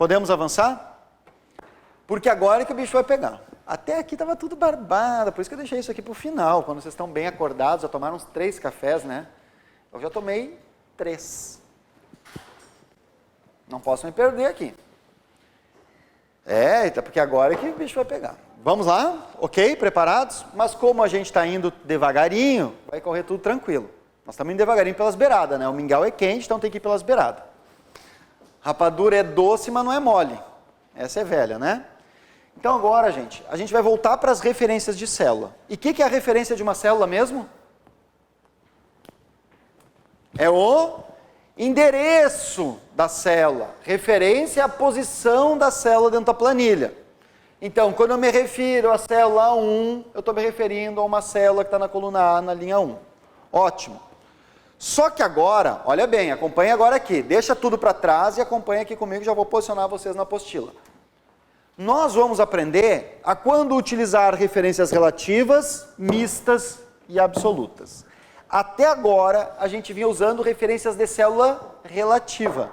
Podemos avançar? Porque agora é que o bicho vai pegar. Até aqui estava tudo barbado, por isso que eu deixei isso aqui para o final, quando vocês estão bem acordados, já tomaram uns 3 cafés, né? Eu já tomei 3. Não posso me perder aqui. Porque agora é que o bicho vai pegar. Vamos lá? Ok? Preparados? Mas como a gente está indo devagarinho, vai correr tudo tranquilo. Nós estamos indo devagarinho pelas beiradas, né? O mingau é quente, então tem que ir pelas beiradas. Rapadura é doce, mas não é mole. Essa é velha, né? Então agora, gente, a gente vai voltar para as referências de célula. E o que é a referência de uma célula mesmo? É o endereço da célula. Referência à posição da célula dentro da planilha. Então, quando eu me refiro à célula 1, eu estou me referindo a uma célula que está na coluna A, na linha 1. Ótimo. Só que agora, olha bem, acompanha agora aqui. Deixa tudo para trás e acompanha aqui comigo, já vou posicionar vocês na apostila. Nós vamos aprender a quando utilizar referências relativas, mistas e absolutas. Até agora, a gente vinha usando referências de célula relativa.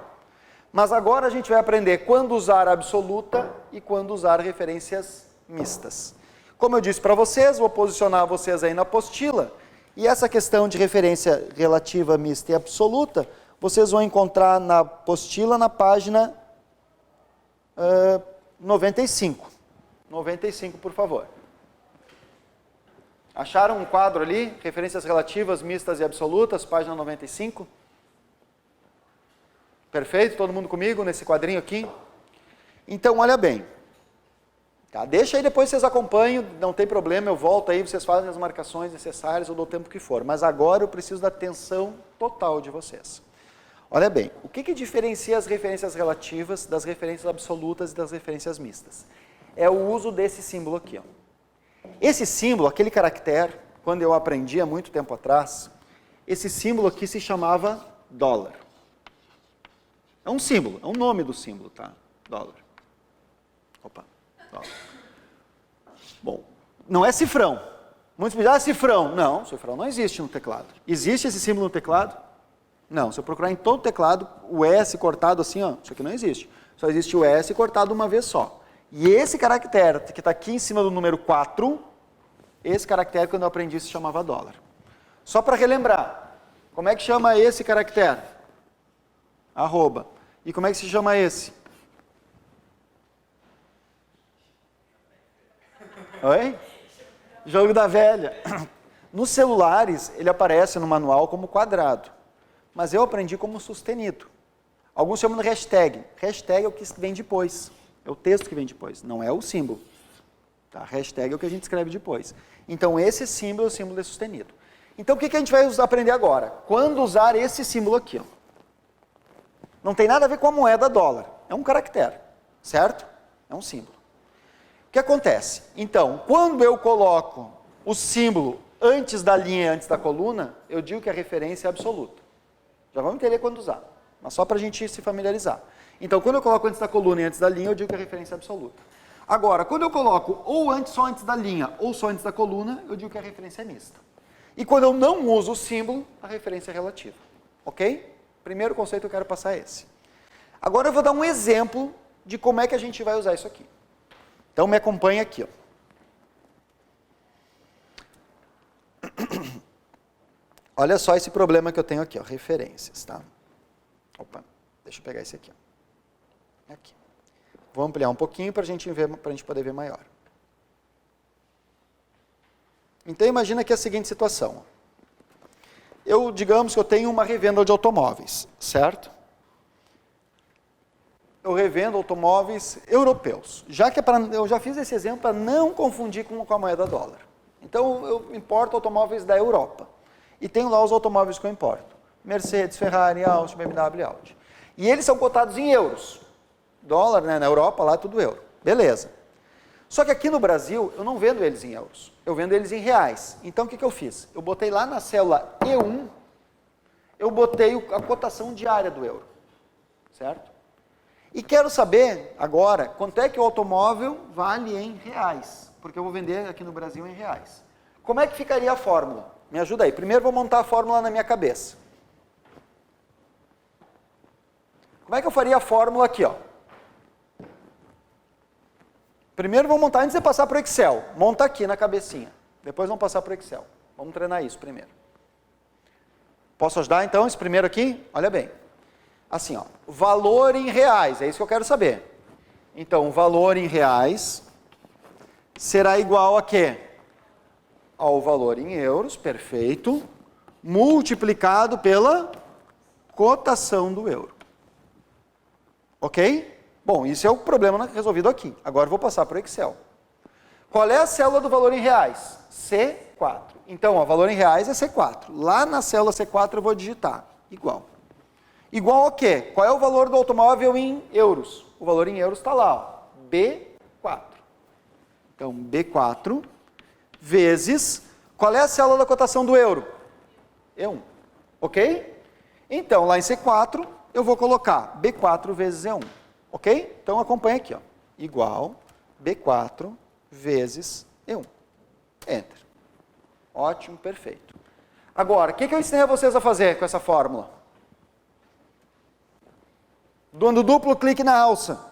Mas agora a gente vai aprender quando usar absoluta e quando usar referências mistas. Como eu disse para vocês, vou posicionar vocês aí na apostila. E essa questão de referência relativa, mista e absoluta, vocês vão encontrar na apostila na página 95. 95, por favor. Acharam um quadro ali? Referências relativas, mistas e absolutas, página 95? Perfeito? Todo mundo comigo nesse quadrinho aqui? Então, olha bem. Tá? Deixa aí, depois vocês acompanham, não tem problema, eu volto aí, vocês fazem as marcações necessárias, eu dou o tempo que for. Mas agora eu preciso da atenção total de vocês. Olha bem, o que diferencia as referências relativas das referências absolutas e das referências mistas? É o uso desse símbolo aqui. Ó. Esse símbolo, aquele caractere, quando eu aprendi há muito tempo atrás, esse símbolo aqui se chamava dólar. É um símbolo, é um nome do símbolo, tá? Dólar. Opa, dólar. Bom, não é cifrão. Muitos me dizem, cifrão. Não, cifrão não existe no teclado. Existe esse símbolo no teclado? Não, se eu procurar em todo o teclado, o S cortado assim, ó, isso aqui não existe. Só existe o S cortado uma vez só. E esse caractere que está aqui em cima do número 4, esse caractere, quando eu aprendi, se chamava dólar. Só para relembrar, como é que chama esse caractere? Arroba. E como é que se chama esse? Oi? Jogo da velha. Nos celulares, ele aparece no manual como quadrado. Mas eu aprendi como sustenido. Alguns chamam de hashtag. Hashtag é o que vem depois. É o texto que vem depois, não é o símbolo. Tá? Hashtag é o que a gente escreve depois. Então, esse símbolo é o símbolo de sustenido. Então, o que a gente vai aprender agora? Quando usar esse símbolo aqui. Ó. Não tem nada a ver com a moeda dólar. É um caractere, certo? É um símbolo. O que acontece? Então, quando eu coloco o símbolo antes da linha e antes da coluna, eu digo que a referência é absoluta. Já vamos entender quando usar, mas só para a gente se familiarizar. Então, quando eu coloco antes da coluna e antes da linha, eu digo que a referência é absoluta. Agora, quando eu coloco ou só antes da linha ou só antes da coluna, eu digo que a referência é mista. E quando eu não uso o símbolo, a referência é relativa. Ok? Primeiro conceito que eu quero passar é esse. Agora eu vou dar um exemplo de como é que a gente vai usar isso aqui. Então, me acompanha aqui. Ó. Olha só esse problema que eu tenho aqui, ó, referências, tá? Opa, deixa eu pegar esse aqui. Ó. Aqui. Vou ampliar um pouquinho para a gente poder ver maior. Então, imagina que é a seguinte situação. Digamos que eu tenho uma revenda de automóveis, certo? Eu revendo automóveis europeus. Eu já fiz esse exemplo para não confundir com a moeda dólar. Então, eu importo automóveis da Europa. E tenho lá os automóveis que eu importo. Mercedes, Ferrari, Audi, BMW e Audi. E eles são cotados em euros. Dólar, né? Na Europa, lá tudo euro. Beleza. Só que aqui no Brasil, eu não vendo eles em euros. Eu vendo eles em reais. Então, o que eu fiz? Eu botei lá na célula E1, eu botei a cotação diária do euro. Certo? E quero saber, agora, quanto é que o automóvel vale em reais. Porque eu vou vender aqui no Brasil em reais. Como é que ficaria a fórmula? Me ajuda aí. Primeiro vou montar a fórmula na minha cabeça. Como é que eu faria a fórmula aqui, ó? Primeiro vamos montar, antes de passar para o Excel, monta aqui na cabecinha. Depois vamos passar para o Excel. Vamos treinar isso primeiro. Posso ajudar então esse primeiro aqui? Olha bem. Assim, ó, valor em reais, é isso que eu quero saber. Então, o valor em reais será igual a quê? Ao valor em euros, perfeito, multiplicado pela cotação do euro. Ok? Bom, isso é o problema resolvido aqui. Agora eu vou passar para o Excel. Qual é a célula do valor em reais? C4. Então, o valor em reais é C4. Lá na célula C4 eu vou digitar igual. Igual a quê? Qual é o valor do automóvel em euros? O valor em euros está lá, ó, B4. Então, B4 vezes... Qual é a célula da cotação do euro? E1. Ok? Então, lá em C4, eu vou colocar B4 vezes E1. Ok? Então, acompanha aqui, ó. Igual B4 vezes E1. Enter. Ótimo, perfeito. Agora, o que eu ensinei a vocês a fazer com essa fórmula? Dando duplo clique na alça.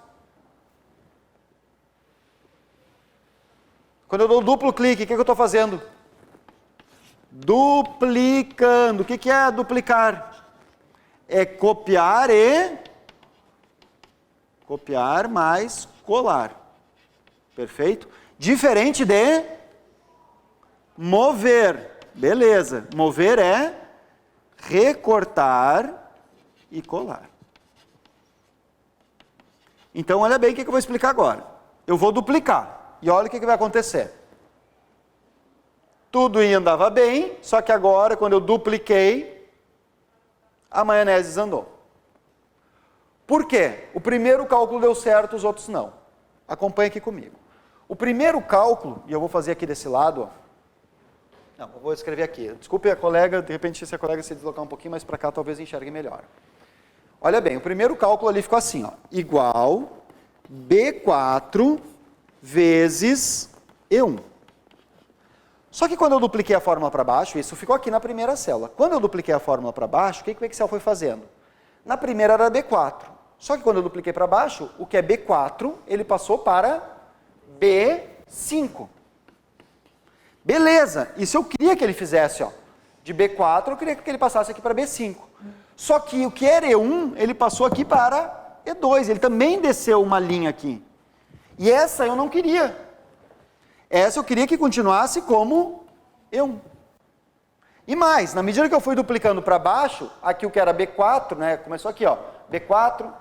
Quando eu dou duplo clique, o que eu estou fazendo? Duplicando. O que é duplicar? É copiar e... Copiar mais colar. Perfeito? Diferente de... mover. Beleza. Mover é recortar e colar. Então, olha bem o que eu vou explicar agora. Eu vou duplicar. E olha o que vai acontecer. Tudo andava bem, só que agora, quando eu dupliquei, a maionese desandou. Por quê? O primeiro cálculo deu certo, os outros não. Acompanhe aqui comigo. O primeiro cálculo, e eu vou fazer aqui desse lado, ó. Não, eu vou escrever aqui. Desculpe a colega, de repente se a colega se deslocar um pouquinho mais para cá, talvez enxergue melhor. Olha bem, o primeiro cálculo ali ficou assim, ó, igual B4 vezes E1. Só que quando eu dupliquei a fórmula para baixo, isso ficou aqui na primeira célula. Quando eu dupliquei a fórmula para baixo, o que o Excel foi fazendo? Na primeira era B4. Só que quando eu dupliquei para baixo, o que é B4, ele passou para B5. Beleza, isso eu queria que ele fizesse, ó. De B4, eu queria que ele passasse aqui para B5. Só que o que era E1, ele passou aqui para E2. Ele também desceu uma linha aqui. E essa eu não queria. Essa eu queria que continuasse como E1. E mais, na medida que eu fui duplicando para baixo, aqui o que era B4, né, começou aqui, ó, B4,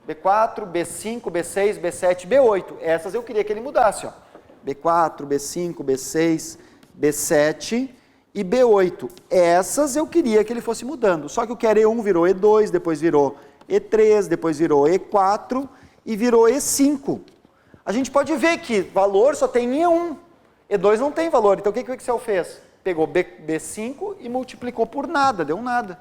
B4, B5, B6, B7, B8. Essas eu queria que ele mudasse, ó. B4, B5, B6, B7 e B8. Essas eu queria que ele fosse mudando. Só que o que era E1 virou E2, depois virou E3, depois virou E4 e virou E5. A gente pode ver que valor só tem E1. E2 não tem valor. Então o que o Excel fez? Pegou B5 e multiplicou por nada, deu nada.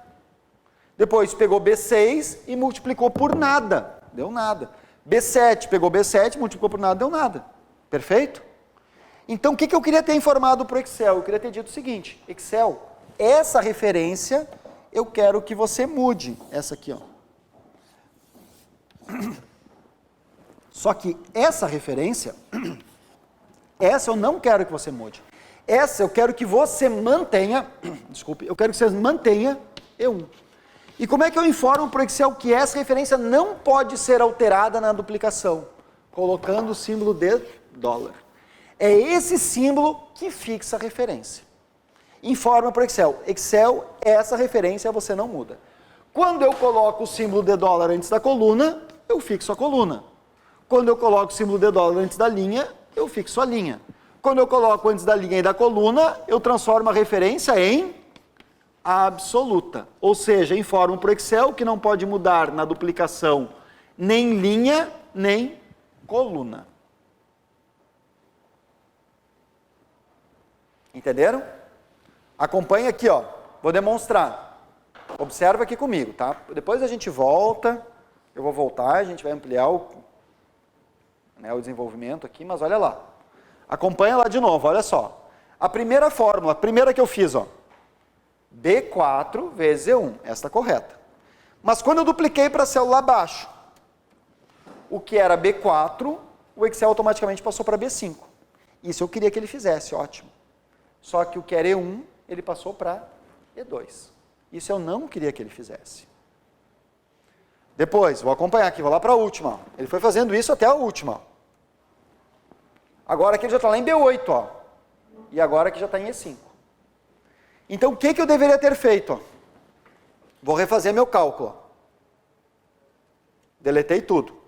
Depois pegou B6 e multiplicou por nada, deu nada. B7, pegou B7, multiplicou por nada, deu nada. Perfeito? Então o que eu queria ter informado para o Excel? Eu queria ter dito o seguinte, Excel, essa referência eu quero que você mude. Essa aqui, ó. Só que essa referência, essa eu não quero que você mude. Essa eu quero que você mantenha, desculpe, eu quero que você mantenha E1. E como é que eu informo para o Excel que essa referência não pode ser alterada na duplicação? Colocando o símbolo de dólar. É esse símbolo que fixa a referência. Informa para o Excel. Excel, essa referência você não muda. Quando eu coloco o símbolo de dólar antes da coluna, eu fixo a coluna. Quando eu coloco o símbolo de dólar antes da linha, eu fixo a linha. Quando eu coloco antes da linha e da coluna, eu transformo a referência em absoluta. Ou seja, informo para o Excel que não pode mudar na duplicação nem linha, nem coluna. Entenderam? Acompanhe aqui, ó. Vou demonstrar. Observa aqui comigo, tá? Depois a gente volta. Eu vou voltar, a gente vai ampliar o desenvolvimento aqui, mas olha lá. Acompanha lá de novo, olha só. A primeira fórmula, a primeira que eu fiz, ó. B4 vezes E1, essa está correta. Mas quando eu dupliquei para a célula abaixo, o que era B4 o Excel automaticamente passou para B5. Isso eu queria que ele fizesse, ótimo. Só que o que era E1, ele passou para E2. Isso eu não queria que ele fizesse. Depois, vou acompanhar aqui, vou lá para a última. Ó. Ele foi fazendo isso até a última. Ó. Agora aqui ele já está lá em B8, ó. E agora aqui já está em E5. Então, o que eu deveria ter feito? Ó? Vou refazer meu cálculo. Ó. Deletei tudo.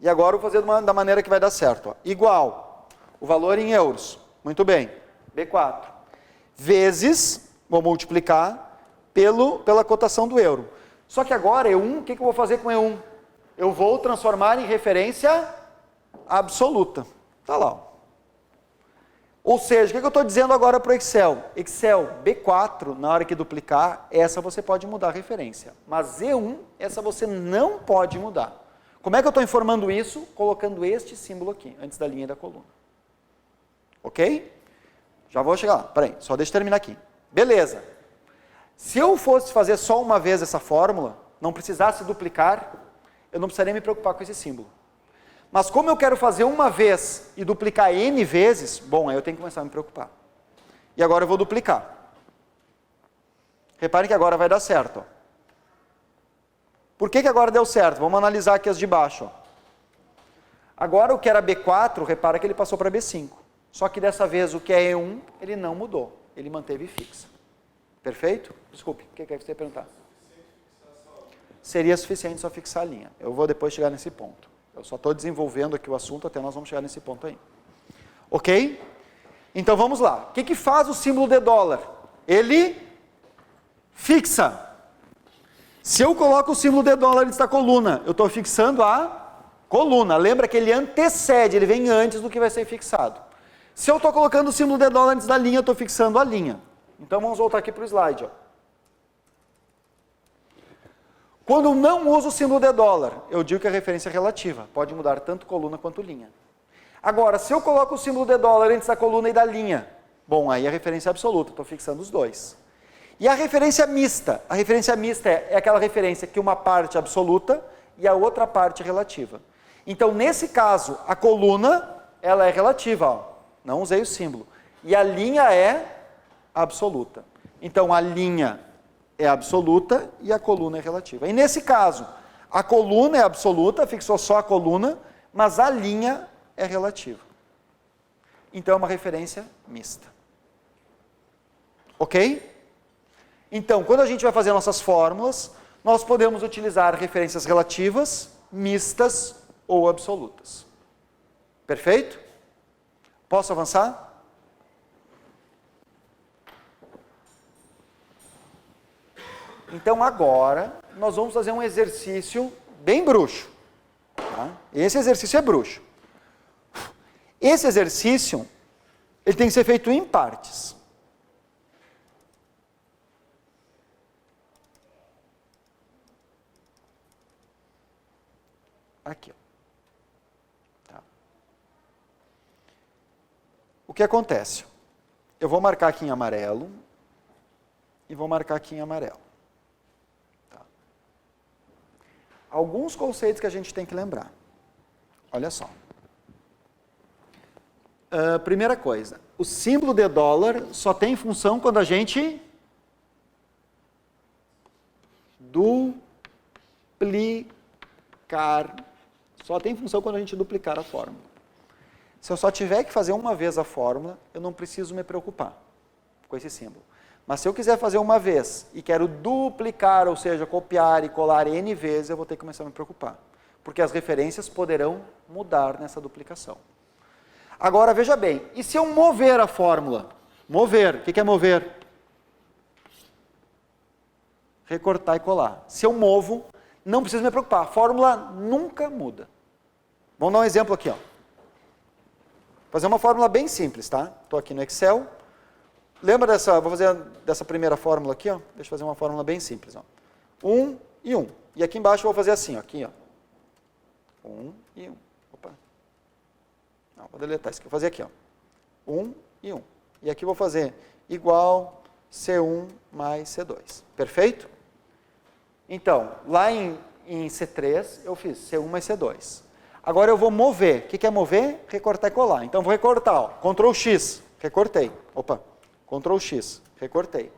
E agora eu vou fazer da maneira que vai dar certo. Ó. Igual, o valor em euros. Muito bem. B4. Vezes, vou multiplicar, pela cotação do euro. Só que agora, E1, o que eu vou fazer com E1? Eu vou transformar em referência absoluta. Está lá. Ó. Ou seja, o que eu estou dizendo agora para o Excel? Excel, B4, na hora que duplicar, essa você pode mudar a referência. Mas E1, essa você não pode mudar. Como é que eu estou informando isso? Colocando este símbolo aqui, antes da linha e da coluna. Ok? Já vou chegar lá. Peraí, só deixa eu terminar aqui. Beleza. Se eu fosse fazer só uma vez essa fórmula, não precisasse duplicar, eu não precisaria me preocupar com esse símbolo. Mas como eu quero fazer uma vez e duplicar N vezes, bom, aí eu tenho que começar a me preocupar. E agora eu vou duplicar. Reparem que agora vai dar certo. Ó. Por que agora deu certo? Vamos analisar aqui as de baixo. Ó. Agora o que era B4, repara que ele passou para B5. Só que dessa vez o que é E1, ele não mudou. Ele manteve fixa. Perfeito? Desculpe, o que você ia perguntar? Seria suficiente só fixar a linha. Eu vou depois chegar nesse ponto. Eu só estou desenvolvendo aqui o assunto até nós vamos chegar nesse ponto aí. Ok? Então vamos lá. O que faz o símbolo de dólar? Ele fixa. Se eu coloco o símbolo de dólar antes da coluna, eu estou fixando a coluna. Lembra que ele antecede, ele vem antes do que vai ser fixado. Se eu estou colocando o símbolo de dólar antes da linha, eu estou fixando a linha. Então vamos voltar aqui para o slide. Ó. Quando eu não uso o símbolo de dólar, eu digo que a referência é relativa. Pode mudar tanto coluna quanto linha. Agora, se eu coloco o símbolo de dólar antes da coluna e da linha, bom, aí a referência é absoluta, estou fixando os dois. E a referência mista? A referência mista é aquela referência que uma parte é absoluta e a outra parte é relativa. Então, nesse caso, a coluna, ela é relativa, ó. Não usei o símbolo. E a linha é absoluta. Então, a linha é absoluta e a coluna é relativa. E nesse caso, a coluna é absoluta, fixou só a coluna, mas a linha é relativa. Então, é uma referência mista. Ok? Então, quando a gente vai fazer nossas fórmulas, nós podemos utilizar referências relativas, mistas ou absolutas. Perfeito? Posso avançar? Então, agora, nós vamos fazer um exercício bem bruxo. Tá? Esse exercício é bruxo. Esse exercício, ele tem que ser feito em partes. Aqui. Tá. O que acontece? Eu vou marcar aqui em amarelo e vou marcar aqui em amarelo. Tá. Alguns conceitos que a gente tem que lembrar. Olha só. Primeira coisa, o símbolo de dólar só tem função quando a gente duplicar. Só tem função quando a gente duplicar a fórmula. Se eu só tiver que fazer uma vez a fórmula, eu não preciso me preocupar com esse símbolo. Mas se eu quiser fazer uma vez e quero duplicar, ou seja, copiar e colar N vezes, eu vou ter que começar a me preocupar. Porque as referências poderão mudar nessa duplicação. Agora, veja bem, e se eu mover a fórmula? Mover, o que é mover? Recortar e colar. Se eu movo, não preciso me preocupar, a fórmula nunca muda. Vamos dar um exemplo aqui, ó. Fazer uma fórmula bem simples, tá? Estou aqui no Excel. Lembra dessa, vou fazer dessa primeira fórmula aqui, ó. Deixa eu fazer uma fórmula bem simples, ó. 1 e 1. E aqui embaixo eu vou fazer assim, ó. Aqui, ó. 1 e 1. Opa. Não, vou deletar isso aqui. Vou fazer aqui, ó. 1 e 1. E aqui eu vou fazer igual C1 mais C2. Perfeito? Então, lá em C3, eu fiz C1 mais C2. Agora eu vou mover. O que é mover? Recortar e colar. Então eu vou recortar, ó. Ctrl X, recortei. Opa, Ctrl X, recortei.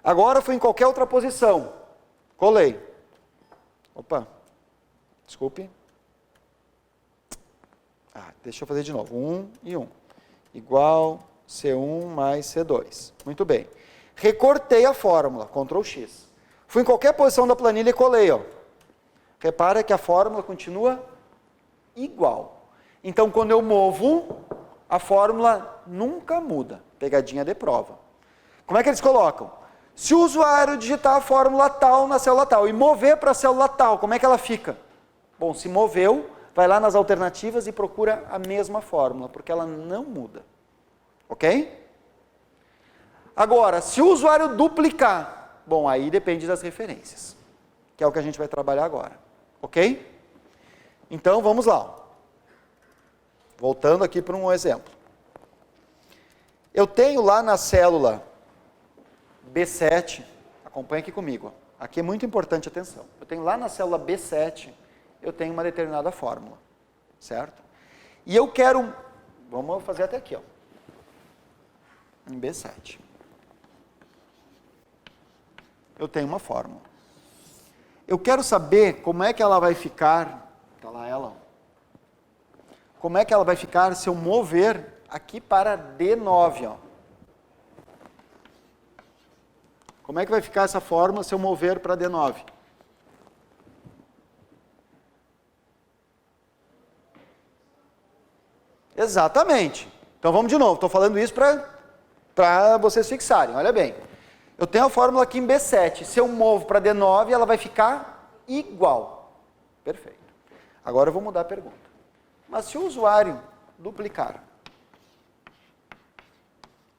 Agora eu fui em qualquer outra posição. Colei. Opa, desculpe. Deixa eu fazer de novo. 1 e 1. Igual C1 mais C2. Muito bem. Recortei a fórmula, Ctrl X. Fui em qualquer posição da planilha e colei, ó. Repara que a fórmula continua igual. Então, quando eu movo, a fórmula nunca muda. Pegadinha de prova. Como é que eles colocam? Se o usuário digitar a fórmula tal na célula tal e mover para a célula tal, como é que ela fica? Bom, se moveu, vai lá nas alternativas e procura a mesma fórmula, porque ela não muda. Ok? Agora, se o usuário duplicar, bom, aí depende das referências, que é o que a gente vai trabalhar agora. Ok? Então, vamos lá. Voltando aqui para um exemplo. Eu tenho lá na célula B7, acompanha aqui comigo, aqui é muito importante, atenção. Eu tenho lá na célula B7, eu tenho uma determinada fórmula, certo? E eu quero, vamos fazer até aqui, ó, em B7. Eu tenho uma fórmula. Eu quero saber como é que ela vai ficar, está lá ela, como é que ela vai ficar se eu mover aqui para D9, ó. Como é que vai ficar essa fórmula se eu mover para D9? Exatamente. Então vamos de novo, estou falando isso para vocês fixarem, olha bem. Eu tenho a fórmula aqui em B7, se eu movo para D9, ela vai ficar igual. Perfeito. Agora eu vou mudar a pergunta. Mas se o usuário duplicar?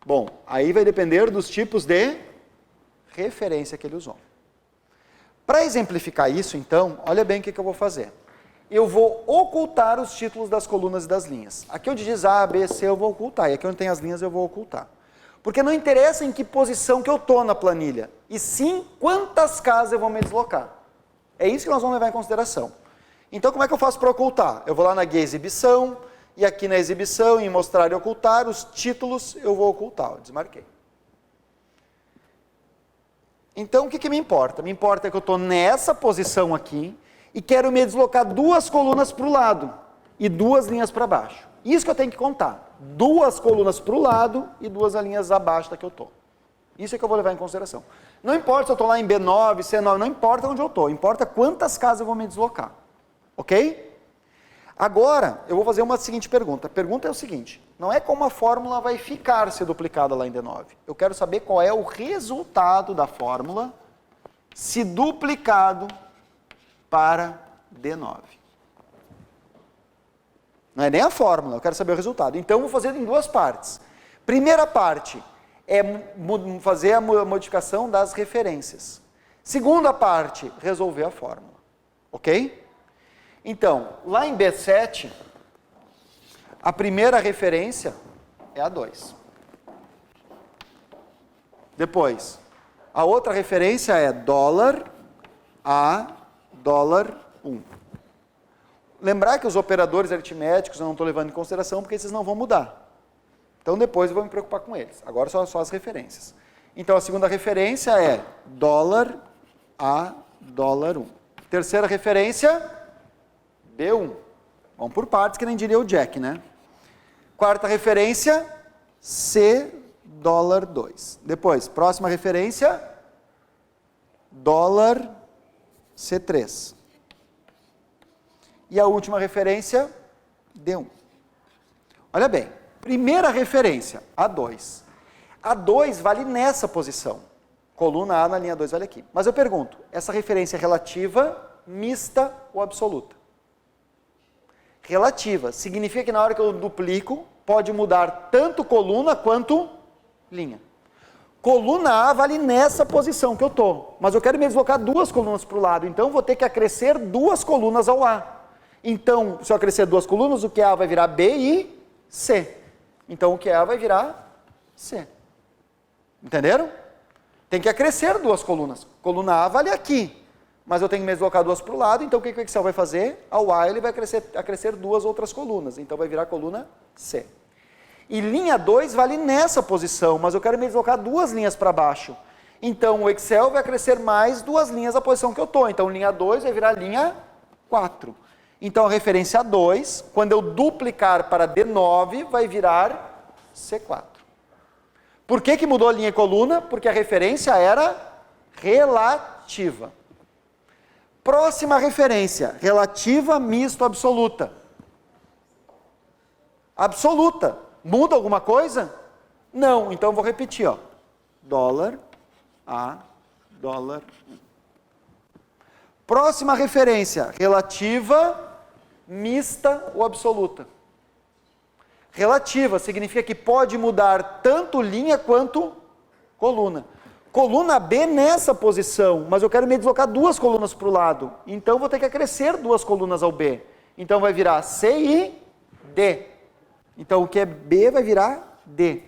Bom, aí vai depender dos tipos de referência que ele usou. Para exemplificar isso, então, olha bem o que eu vou fazer. Eu vou ocultar os títulos das colunas e das linhas. Aqui onde diz A, B, C, eu vou ocultar. E aqui onde tem as linhas, eu vou ocultar. Porque não interessa em que posição que eu estou na planilha, e sim quantas casas eu vou me deslocar. É isso que nós vamos levar em consideração. Então, como é que eu faço para ocultar? Eu vou lá na guia exibição, e aqui na exibição, em mostrar e ocultar, os títulos eu vou ocultar. Eu desmarquei. Então, o que me importa? Me importa que eu estou nessa posição aqui, e quero me deslocar 2 colunas para o lado, e 2 linhas para baixo. Isso que eu tenho que contar. 2 colunas para o lado e 2 linhas abaixo da que eu estou. Isso é que eu vou levar em consideração. Não importa se eu estou lá em B9, C9, não importa onde eu estou. Importa quantas casas eu vou me deslocar. Ok? Agora, eu vou fazer uma seguinte pergunta. A pergunta é o seguinte. Não é como a fórmula vai ficar se duplicada lá em D9. Eu quero saber qual é o resultado da fórmula se duplicado para D9. Não é nem a fórmula, eu quero saber o resultado. Então, eu vou fazer em 2 partes. Primeira parte é fazer a modificação das referências. Segunda parte, resolver a fórmula. Ok? Então, lá em B7, a primeira referência é a 2. Depois, a outra referência é dólar a dólar 1. Lembrar que os operadores aritméticos eu não estou levando em consideração porque esses não vão mudar. Então depois eu vou me preocupar com eles. Agora só as referências. Então a segunda referência é dólar a dólar 1. Terceira referência, B1. Vamos por partes, que nem diria o Jack, né? Quarta referência, C dólar 2. Depois, próxima referência, dólar C3. E a última referência, D1. Olha bem, primeira referência, A2. A2 vale nessa posição. Coluna A na linha 2 vale aqui. Mas eu pergunto, essa referência é relativa, mista ou absoluta? Relativa. Significa que na hora que eu duplico, pode mudar tanto coluna quanto linha. Coluna A vale nessa posição que eu estou. Mas eu quero me deslocar 2 colunas para o lado. Então, eu vou ter que acrescer 2 colunas ao A. Então, se eu acrescer 2 colunas, o que é A vai virar B e C. Então, o que é A vai virar C. Entenderam? Tem que acrescer 2 colunas. Coluna A vale aqui. mas eu tenho que me deslocar duas para o lado, então o que o Excel vai fazer? Ao A ele vai acrescer duas outras colunas, então vai virar a coluna C. E linha 2 vale nessa posição, mas eu quero me deslocar duas linhas para baixo. Então o Excel vai acrescer mais duas linhas da posição que eu estou, então linha 2 vai virar linha 4. Então a referência 2, quando eu duplicar para D9, vai virar C4. Por que mudou a linha e coluna? Porque a referência era relativa. Próxima referência, relativa, misto, absoluta. Absoluta. Muda alguma coisa? Não, então eu vou repetir, ó. Dólar A, dólar. Próxima referência, relativa, mista ou absoluta. Relativa significa que pode mudar tanto linha quanto coluna. Coluna B nessa posição, mas eu quero me deslocar duas colunas para o lado. Então, vou ter que acrescer duas colunas ao B. Então, vai virar C e D. Então, o que é B vai virar D.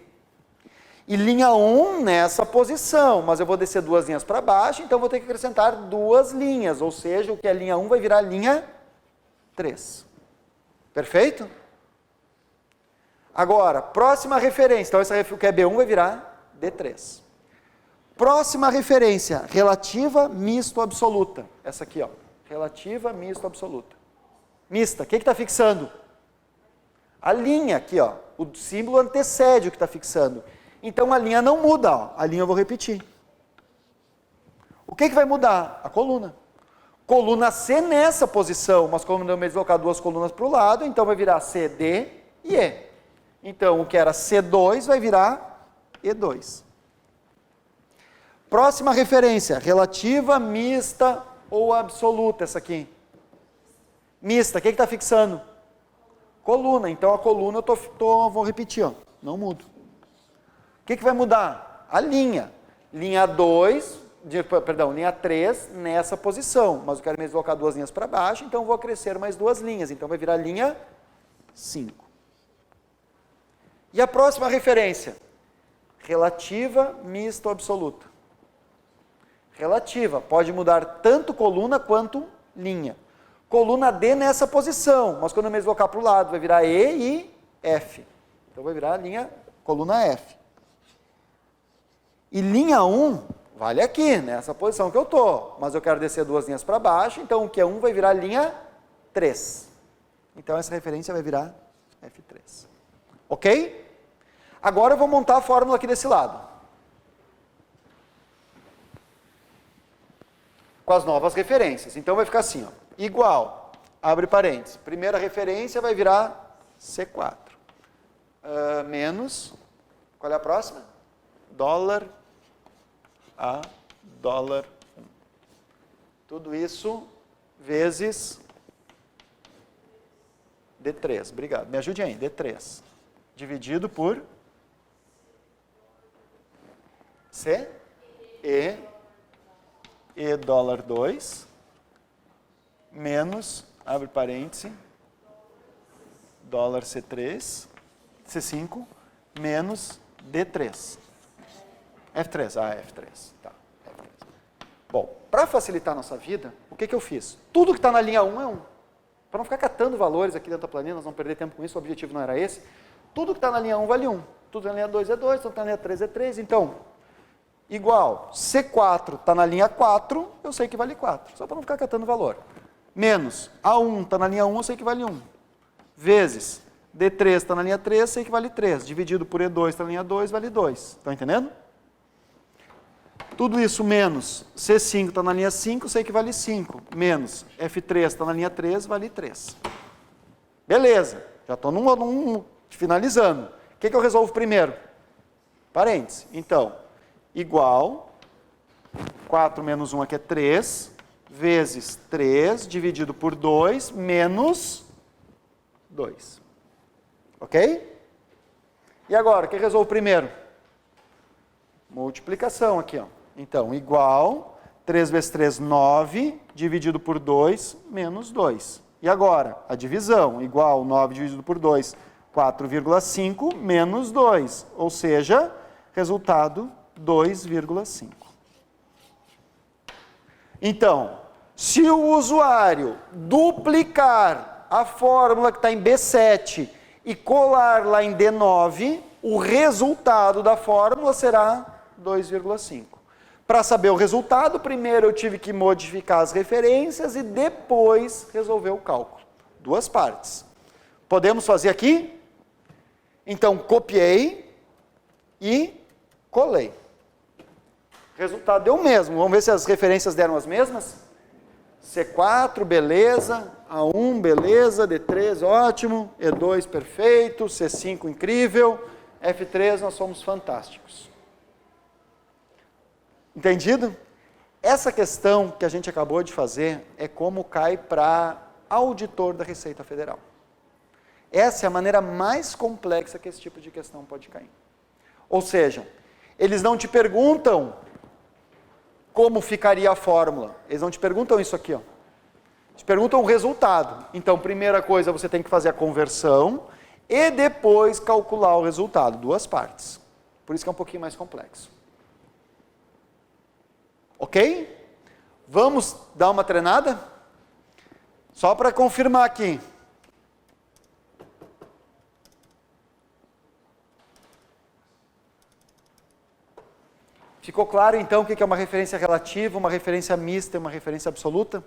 E linha 1 nessa posição, mas eu vou descer duas linhas para baixo, então vou ter que acrescentar duas linhas. Ou seja, o que é linha 1 vai virar linha 3. Perfeito? Agora, próxima referência. Então, o que é B1 vai virar D3. Próxima referência, relativa, misto, absoluta. Essa aqui, ó. Relativa, misto, absoluta. Mista, o que está fixando? A linha aqui, ó. O símbolo antecede o que está fixando. Então, a linha não muda, ó. A linha eu vou repetir. O que vai mudar? A coluna. Coluna C nessa posição, mas como eu me deslocar duas colunas para o lado, então vai virar C, D e E. Então, o que era C2 vai virar E2. Próxima referência, relativa, mista ou absoluta, essa aqui. Mista, o que está fixando? Coluna, então a coluna eu vou repetir, ó, não mudo. O que vai mudar? A linha. Linha 3 nessa posição, mas eu quero me deslocar duas linhas para baixo, então eu vou acrescer mais duas linhas, então vai virar linha 5. E a próxima referência? Relativa, mista ou absoluta. Relativa, pode mudar tanto coluna quanto linha. Coluna D nessa posição, mas quando eu me deslocar para o lado, vai virar E e F. Então vai virar coluna F. E linha 1 vale aqui, nessa posição que eu estou, mas eu quero descer duas linhas para baixo, então o que é 1 vai virar linha 3. Então essa referência vai virar F3. Ok? Agora eu vou montar a fórmula aqui desse lado. Com as novas referências. Então vai ficar assim, ó, igual, abre parênteses, primeira referência vai virar C4. Menos, qual é a próxima? Dólar A, dólar 1. Tudo isso vezes D3, obrigado. Me ajude aí, D3. Dividido por C, E dólar 2, menos, abre parêntese, dólar C3, C5, menos D3. F3, F3. Tá, F3. Bom, para facilitar a nossa vida, o que eu fiz? Tudo que está na linha 1 é 1. Para não ficar catando valores aqui dentro da planilha, nós não perder tempo com isso, o objetivo não era esse. Tudo que está na linha 1 vale 1. Tudo na linha 2 é 2, tudo que está na linha 3 é 3. Então, igual, C4 está na linha 4, eu sei que vale 4. Só para não ficar catando valor. Menos, A1 está na linha 1, eu sei que vale 1. Vezes, D3 está na linha 3, sei que vale 3. Dividido por E2 está na linha 2, vale 2. Estão entendendo? Tudo isso menos C5 está na linha 5, sei que vale 5. Menos F3 está na linha 3, vale 3. Beleza, já estou finalizando. O que eu resolvo primeiro? Parênteses. Então, igual, 4 menos 1 aqui é 3, vezes 3, dividido por 2, menos 2. Ok? E agora, o que eu resolvo primeiro? Multiplicação aqui, ó. Então, igual, 3 vezes 3, 9, dividido por 2, menos 2. E agora, a divisão, igual, 9 dividido por 2, 4,5, menos 2. Ou seja, resultado, 2,5. Então, Se o usuário duplicar a fórmula que está em B7 e colar lá em D9, o resultado da fórmula será 2,5. Para saber o resultado, primeiro eu tive que modificar as referências e depois resolver o cálculo. Duas partes. Podemos fazer aqui? Então, copiei e colei. O resultado deu o mesmo. Vamos ver se as referências deram as mesmas? C4, beleza. A1, beleza. D3, ótimo. E2, perfeito. C5, incrível. F3, nós somos fantásticos. Entendido? Essa questão que a gente acabou de fazer é como cai para auditor da Receita Federal. Essa é a maneira mais complexa que esse tipo de questão pode cair. Ou seja, eles não te perguntam como ficaria a fórmula. Eles não te perguntam isso aqui, ó. Te perguntam o resultado. Então, primeira coisa, você tem que fazer a conversão e depois calcular o resultado. Duas partes. Por isso que é um pouquinho mais complexo. Ok? Vamos dar uma treinada? Só para confirmar aqui. Ficou claro, então, o que é uma referência relativa, uma referência mista e uma referência absoluta?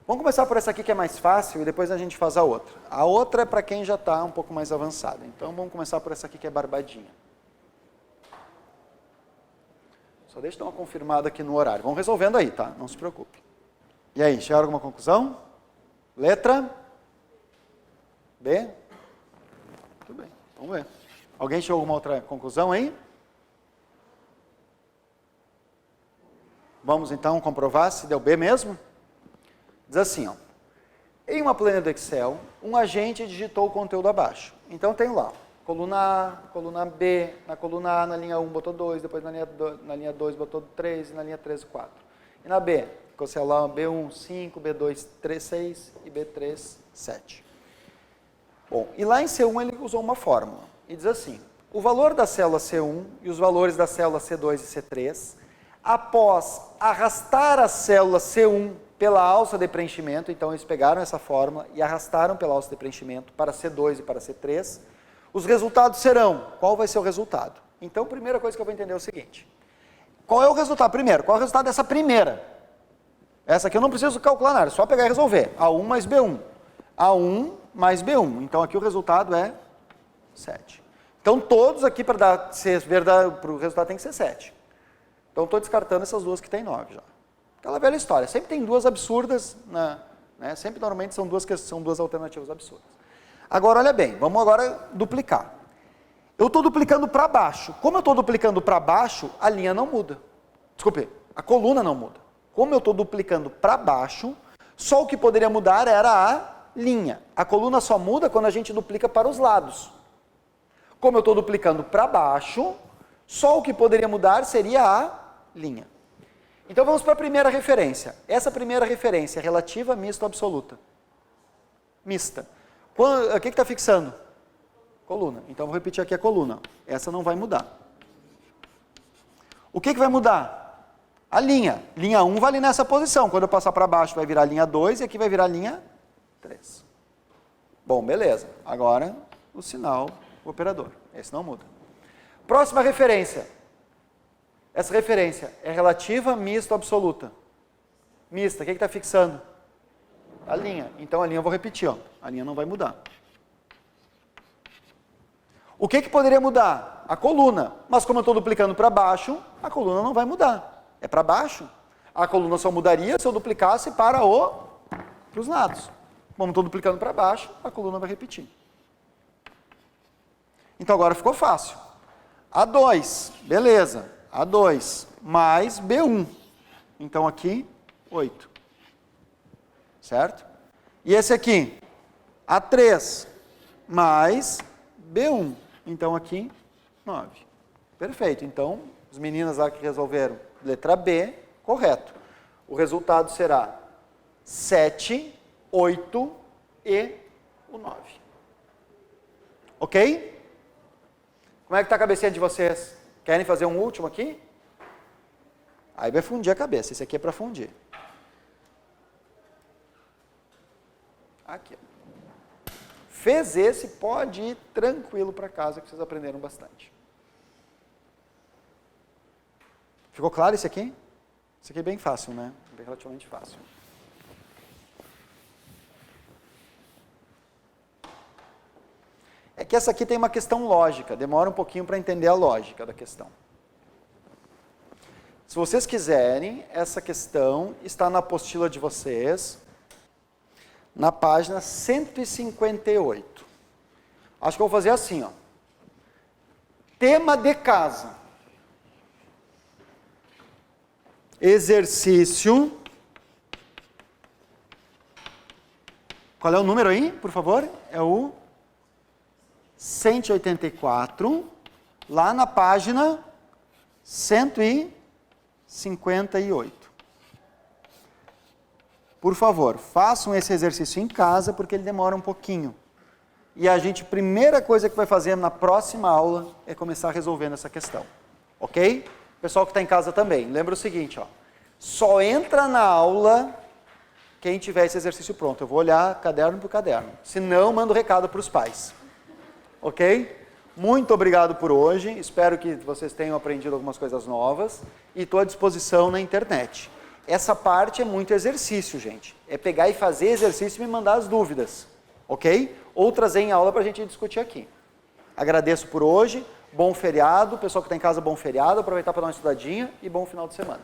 Vamos começar por essa aqui que é mais fácil e depois a gente faz a outra. A outra é para quem já está um pouco mais avançado. Então, vamos começar por essa aqui que é barbadinha. Só deixa eu dar uma confirmada aqui no horário. Vamos resolvendo aí, tá? Não se preocupe. E aí, chegaram a alguma conclusão? Letra? B? Tudo bem, vamos ver. Alguém chegou a alguma outra conclusão aí? Vamos então comprovar se deu B mesmo? Diz assim, ó. Em uma planilha do Excel, um agente digitou o conteúdo abaixo. Então tem lá, coluna A, coluna B, na coluna A, na linha 1 botou 2, depois na linha 2 botou 3 e na linha 3, 4. E na B, ficou sei lá, B1, 5, B2, 3, 6 e B3, 7. Bom, e lá em C1 ele usou uma fórmula, e diz assim, o valor da célula C1 e os valores da célula C2 e C3, após arrastar a célula C1 pela alça de preenchimento, então eles pegaram essa fórmula e arrastaram pela alça de preenchimento para C2 e para C3, os resultados serão, qual vai ser o resultado? Então, a primeira coisa que eu vou entender é o seguinte, qual é o resultado? Primeiro, qual é o resultado dessa primeira? Essa aqui eu não preciso calcular nada, é só pegar e resolver, A1 mais B1. A1 mais B1. Então, aqui o resultado é 7. Então, todos aqui, para ser verdade, para o resultado tem que ser 7. Então, estou descartando essas duas que tem 9 já. Aquela velha história. Sempre tem duas absurdas, né? Sempre, normalmente, são duas alternativas absurdas. Agora, olha bem, vamos agora duplicar. Eu estou duplicando para baixo. Como eu estou duplicando para baixo, a linha não muda. Desculpe, a coluna não muda. Como eu estou duplicando para baixo, só o que poderia mudar era a linha. A coluna só muda quando a gente duplica para os lados. Como eu estou duplicando para baixo, só o que poderia mudar seria a linha. Então vamos para a primeira referência. Essa primeira referência é relativa, mista ou absoluta? Mista. O que está fixando? Coluna. Então vou repetir aqui a coluna. Essa não vai mudar. O que vai mudar? A linha. Linha 1 vai ali nessa posição. Quando eu passar para baixo vai virar linha 2 e aqui vai virar linha 3. Bom, beleza. Agora o sinal, o operador. Esse não muda. Próxima referência. Essa referência é relativa, mista ou absoluta? Mista. O que está fixando? A linha. Então a linha eu vou repetir. Ó. A linha não vai mudar. O que poderia mudar? A coluna. Mas como eu estou duplicando para baixo, a coluna não vai mudar. É para baixo. A coluna só mudaria se eu duplicasse para os lados. Como estou duplicando para baixo, a coluna vai repetir. Então agora ficou fácil. A2, beleza. A2 mais B1. Então aqui, 8. Certo? E esse aqui, A3 mais B1. Então aqui, 9. Perfeito. Então, as meninas lá que resolveram letra B, correto. O resultado será 7, 8 e o 9. Ok? Como é que está a cabecinha de vocês? Querem fazer um último aqui? Aí vai fundir a cabeça. Esse aqui é para fundir. Aqui. Fez esse, pode ir tranquilo para casa, que vocês aprenderam bastante. Ficou claro esse aqui? Esse aqui é bem fácil, né? Bem relativamente fácil. É que essa aqui tem uma questão lógica, demora um pouquinho para entender a lógica da questão. Se vocês quiserem, essa questão está na apostila de vocês, na página 158. Acho que eu vou fazer assim, ó. Tema de casa. Exercício. Qual é o número aí, por favor? É o 184, lá na página 158. Por favor, façam esse exercício em casa, porque ele demora um pouquinho. E a primeira coisa que vai fazer na próxima aula é começar resolvendo essa questão. Ok? Pessoal que está em casa também, lembra o seguinte, ó. Só entra na aula quem tiver esse exercício pronto. Eu vou olhar caderno por caderno. Se não, mando recado para os pais. Ok? Muito obrigado por hoje. Espero que vocês tenham aprendido algumas coisas novas. E estou à disposição na internet. Essa parte é muito exercício, gente. É pegar e fazer exercício e me mandar as dúvidas. Ok? Ou trazer em aula para a gente discutir aqui. Agradeço por hoje. Bom feriado. Pessoal que está em casa, bom feriado. Aproveitar para dar uma estudadinha e bom final de semana.